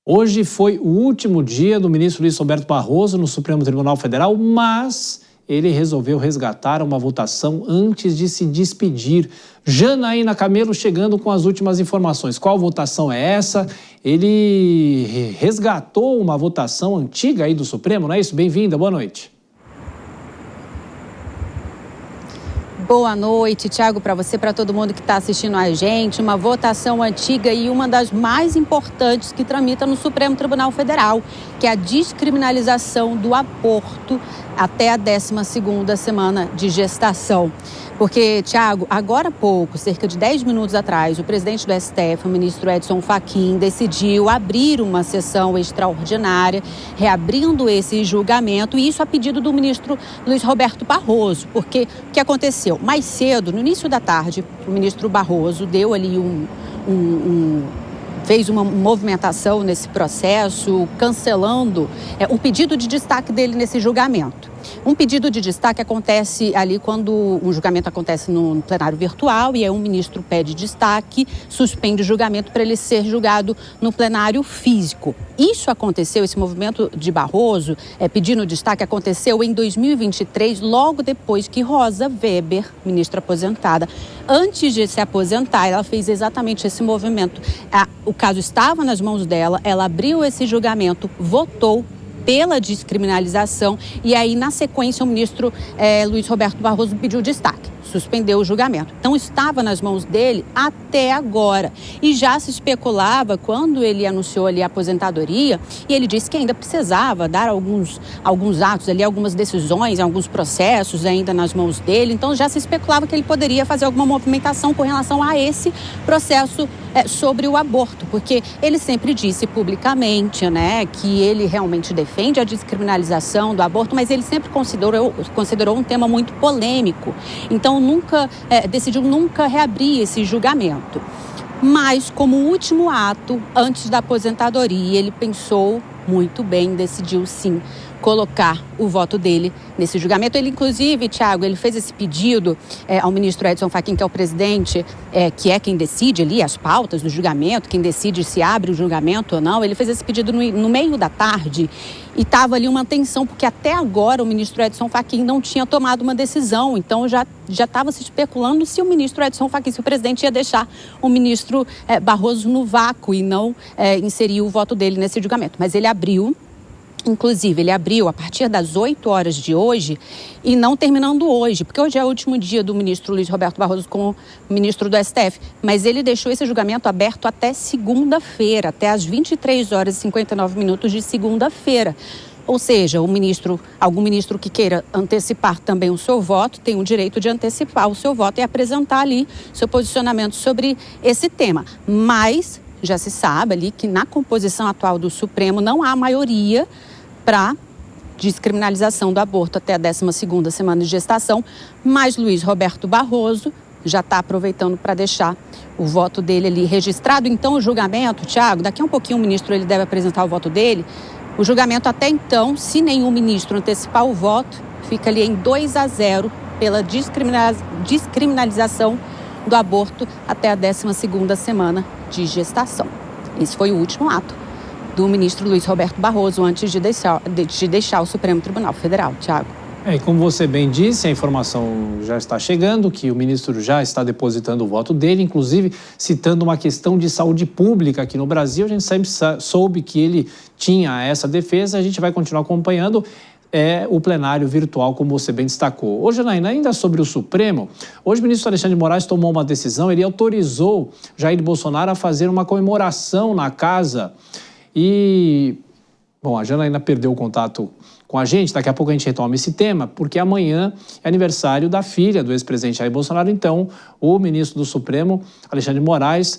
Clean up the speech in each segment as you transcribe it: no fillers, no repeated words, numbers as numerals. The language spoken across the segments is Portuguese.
Hoje foi o último dia do ministro Luiz Roberto Barroso no Supremo Tribunal Federal, mas ele resolveu resgatar uma votação antes de se despedir. Janaína Camelo chegando com as últimas informações. Qual votação é essa? Ele resgatou uma votação antiga aí do Supremo, não é isso? Bem-vinda, boa noite. Boa noite, Thiago, para você, para todo mundo que está assistindo a gente. Uma votação antiga e uma das mais importantes que tramita no Supremo Tribunal Federal, que é a descriminalização do aborto até a 12ª semana de gestação. Porque, Thiago, agora há pouco, cerca de 10 minutos atrás, o presidente do STF, o ministro Edson Fachin, decidiu abrir uma sessão extraordinária, reabrindo esse julgamento, e isso a pedido do ministro Luiz Roberto Barroso. Porque o que aconteceu? Mais cedo, no início da tarde, o ministro Barroso deu ali fez uma movimentação nesse processo, cancelando um pedido de destaque dele nesse julgamento. Um pedido de destaque acontece ali quando um julgamento acontece no plenário virtual e aí um ministro pede destaque, suspende o julgamento para ele ser julgado no plenário físico. Isso aconteceu, esse movimento de Barroso, pedindo destaque, aconteceu em 2023, logo depois que Rosa Weber, ministra aposentada, antes de se aposentar, ela fez exatamente esse movimento. O caso estava nas mãos dela, ela abriu esse julgamento, votou pela descriminalização e aí, na sequência, o ministro Luiz Roberto Barroso pediu destaque, suspendeu o julgamento. Então, estava nas mãos dele até agora. E já se especulava, quando ele anunciou ali a aposentadoria, e ele disse que ainda precisava dar alguns atos ali, algumas decisões, alguns processos ainda nas mãos dele. Então, já se especulava que ele poderia fazer alguma movimentação com relação a esse processo sobre o aborto, porque ele sempre disse publicamente, né, que ele realmente defende a descriminalização do aborto, mas ele sempre considerou um tema muito polêmico. Então, decidiu nunca reabrir esse julgamento. Mas, como último ato, antes da aposentadoria, ele pensou muito bem, decidiu sim colocar o voto dele nesse julgamento. Ele, inclusive, Thiago, ele fez esse pedido ao ministro Edson Fachin, que é o presidente, que é quem decide ali as pautas do julgamento, quem decide se abre o julgamento ou não. Ele fez esse pedido no meio da tarde e estava ali uma tensão, porque até agora o ministro Edson Fachin não tinha tomado uma decisão. Então, já estava se especulando se o ministro Edson Fachin, se o presidente ia deixar o ministro Barroso no vácuo e não inserir o voto dele nesse julgamento. Mas ele abriu. Inclusive, ele abriu a partir das 8 horas de hoje e não terminando hoje, porque hoje é o último dia do ministro Luiz Roberto Barroso como ministro do STF, mas ele deixou esse julgamento aberto até segunda-feira, até às 23 horas e 59 minutos de segunda-feira. Ou seja, algum ministro que queira antecipar também o seu voto tem o direito de antecipar o seu voto e apresentar ali seu posicionamento sobre esse tema. Mas já se sabe ali que na composição atual do Supremo não há maioria para descriminalização do aborto até a 12ª semana de gestação, mas Luiz Roberto Barroso já está aproveitando para deixar o voto dele ali registrado. Então, o julgamento, Thiago, daqui a um pouquinho o ministro ele deve apresentar o voto dele. O julgamento até então, se nenhum ministro antecipar o voto, fica ali em 2-0 pela descriminalização do aborto até a 12ª semana de gestação. Esse foi o último ato do ministro Luiz Roberto Barroso antes de deixar o Supremo Tribunal Federal. Thiago. E como você bem disse, a informação já está chegando, que o ministro já está depositando o voto dele, inclusive citando uma questão de saúde pública aqui no Brasil. A gente sempre soube que ele tinha essa defesa, a gente vai continuar acompanhando o plenário virtual, como você bem destacou. Hoje, Janaína, ainda sobre o Supremo, hoje o ministro Alexandre de Moraes tomou uma decisão, ele autorizou Jair Bolsonaro a fazer uma comemoração na casa e, bom, a Janaína perdeu o contato com a gente, daqui a pouco a gente retoma esse tema, porque amanhã é aniversário da filha do ex-presidente Jair Bolsonaro, então o ministro do Supremo, Alexandre de Moraes,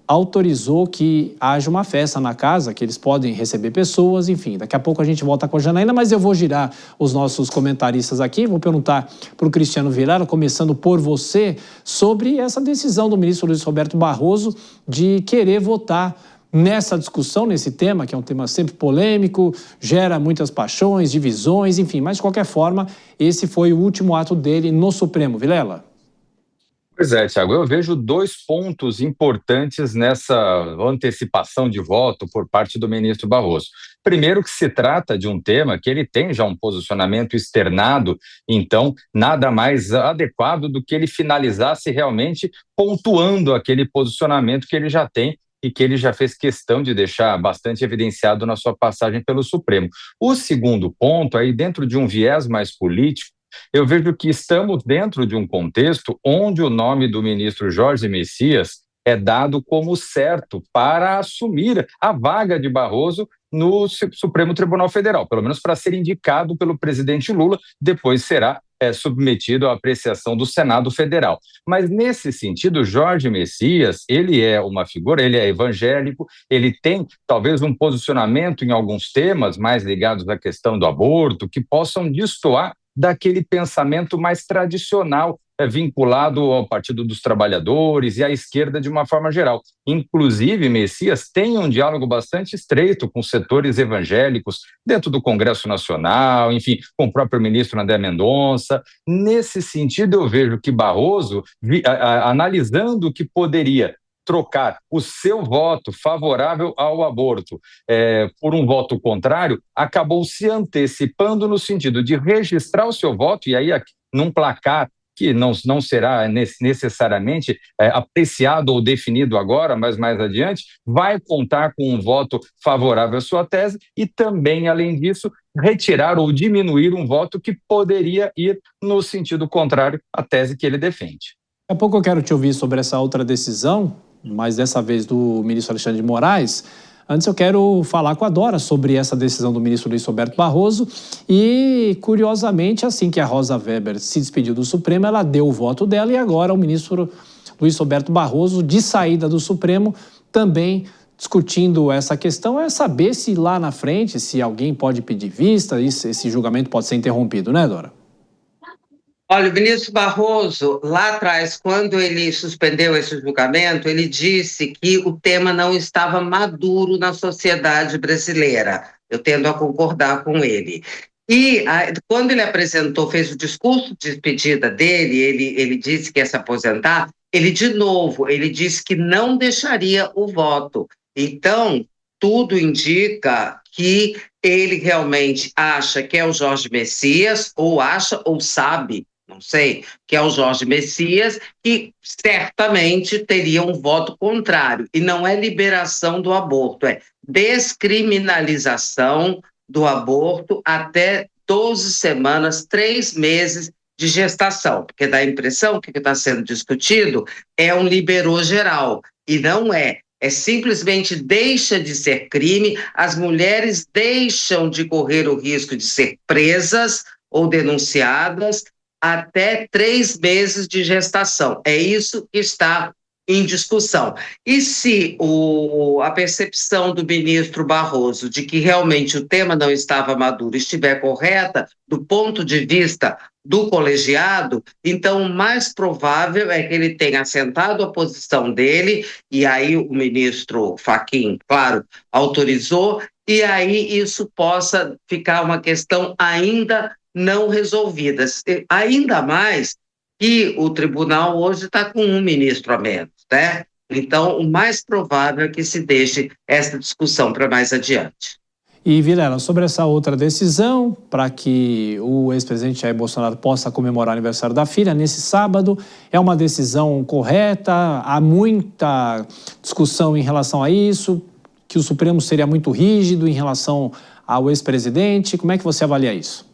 autorizou que haja uma festa na casa, que eles podem receber pessoas, enfim. Daqui a pouco a gente volta com a Janaína, mas eu vou girar os nossos comentaristas aqui, vou perguntar para o Cristiano Vilara, começando por você, sobre essa decisão do ministro Luiz Roberto Barroso de querer votar nessa discussão, nesse tema, que é um tema sempre polêmico, gera muitas paixões, divisões, enfim. Mas, de qualquer forma, esse foi o último ato dele no Supremo. Vilela? Pois é, Tiago, eu vejo dois pontos importantes nessa antecipação de voto por parte do ministro Barroso. Primeiro, que se trata de um tema que ele tem já um posicionamento externado, então nada mais adequado do que ele finalizasse realmente pontuando aquele posicionamento que ele já tem e que ele já fez questão de deixar bastante evidenciado na sua passagem pelo Supremo. O segundo ponto, aí dentro de um viés mais político, eu vejo que estamos dentro de um contexto onde o nome do ministro Jorge Messias é dado como certo para assumir a vaga de Barroso no Supremo Tribunal Federal, pelo menos para ser indicado pelo presidente Lula, depois será submetido à apreciação do Senado Federal. Mas nesse sentido, Jorge Messias, ele é uma figura, ele é evangélico, ele tem talvez um posicionamento em alguns temas mais ligados à questão do aborto, que possam destoar daquele pensamento mais tradicional, vinculado ao Partido dos Trabalhadores e à esquerda de uma forma geral. Inclusive, Messias tem um diálogo bastante estreito com setores evangélicos dentro do Congresso Nacional, enfim, com o próprio ministro André Mendonça. Nesse sentido, eu vejo que Barroso, analisando o que poderia trocar o seu voto favorável ao aborto por um voto contrário, acabou se antecipando no sentido de registrar o seu voto, e aí num placar que não será necessariamente apreciado ou definido agora, mas mais adiante, vai contar com um voto favorável à sua tese e também, além disso, retirar ou diminuir um voto que poderia ir no sentido contrário à tese que ele defende. Daqui a pouco eu quero te ouvir sobre essa outra decisão, mas dessa vez do ministro Alexandre de Moraes. Antes eu quero falar com a Dora sobre essa decisão do ministro Luiz Roberto Barroso e, curiosamente, assim que a Rosa Weber se despediu do Supremo, ela deu o voto dela e agora o ministro Luiz Roberto Barroso, de saída do Supremo, também discutindo essa questão, é saber se lá na frente, se alguém pode pedir vista, esse julgamento pode ser interrompido, né, Dora? Olha, o ministro Barroso, lá atrás, quando ele suspendeu esse julgamento, ele disse que o tema não estava maduro na sociedade brasileira. Eu tendo a concordar com ele. E quando ele apresentou, fez o discurso de despedida dele, ele disse que ia se aposentar, ele disse que não deixaria o voto. Então, tudo indica que ele realmente acha que é o Jorge Messias, ou acha ou sabe, não sei, que é o Jorge Messias, que certamente teria um voto contrário. E não é liberação do aborto, é descriminalização do aborto até 12 semanas, 3 meses de gestação. Porque dá a impressão que o que está sendo discutido é um liberou geral, e não é. É simplesmente deixa de ser crime, as mulheres deixam de correr o risco de ser presas ou denunciadas até 3 meses de gestação. É isso que está em discussão. E se a percepção do ministro Barroso de que realmente o tema não estava maduro estiver correta, do ponto de vista do colegiado, então o mais provável é que ele tenha assentado a posição dele, e aí o ministro Fachin, claro, autorizou, e aí isso possa ficar uma questão ainda não resolvidas. Ainda mais que o tribunal hoje está com um ministro a menos, né? Então, o mais provável é que se deixe essa discussão para mais adiante. E, Vilela, sobre essa outra decisão, para que o ex-presidente Jair Bolsonaro possa comemorar o aniversário da filha nesse sábado, é uma decisão correta? Há muita discussão em relação a isso, que o Supremo seria muito rígido em relação ao ex-presidente. Como é que você avalia isso?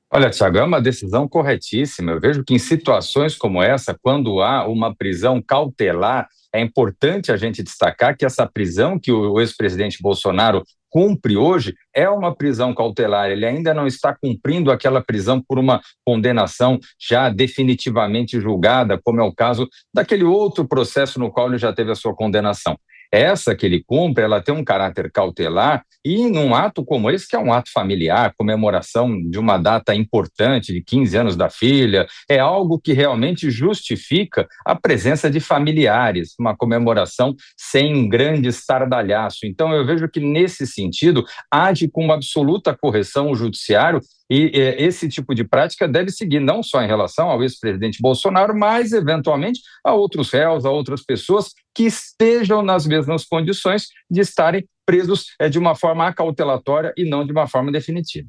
Olha, Tiago, é uma decisão corretíssima. Eu vejo que em situações como essa, quando há uma prisão cautelar, é importante a gente destacar que essa prisão que o ex-presidente Bolsonaro cumpre hoje é uma prisão cautelar. Ele ainda não está cumprindo aquela prisão por uma condenação já definitivamente julgada, como é o caso daquele outro processo no qual ele já teve a sua condenação. essa que ele cumpre, ela tem um caráter cautelar e num ato como esse, que é um ato familiar, comemoração de uma data importante, de 15 anos da filha, é algo que realmente justifica a presença de familiares, uma comemoração sem um grande estardalhaço. Então, eu vejo que, nesse sentido, age com uma absoluta correção o judiciário e esse tipo de prática deve seguir não só em relação ao ex-presidente Bolsonaro, mas, eventualmente, a outros réus, a outras pessoas que estejam nas mesmas condições de estarem presos de uma forma acautelatória e não de uma forma definitiva.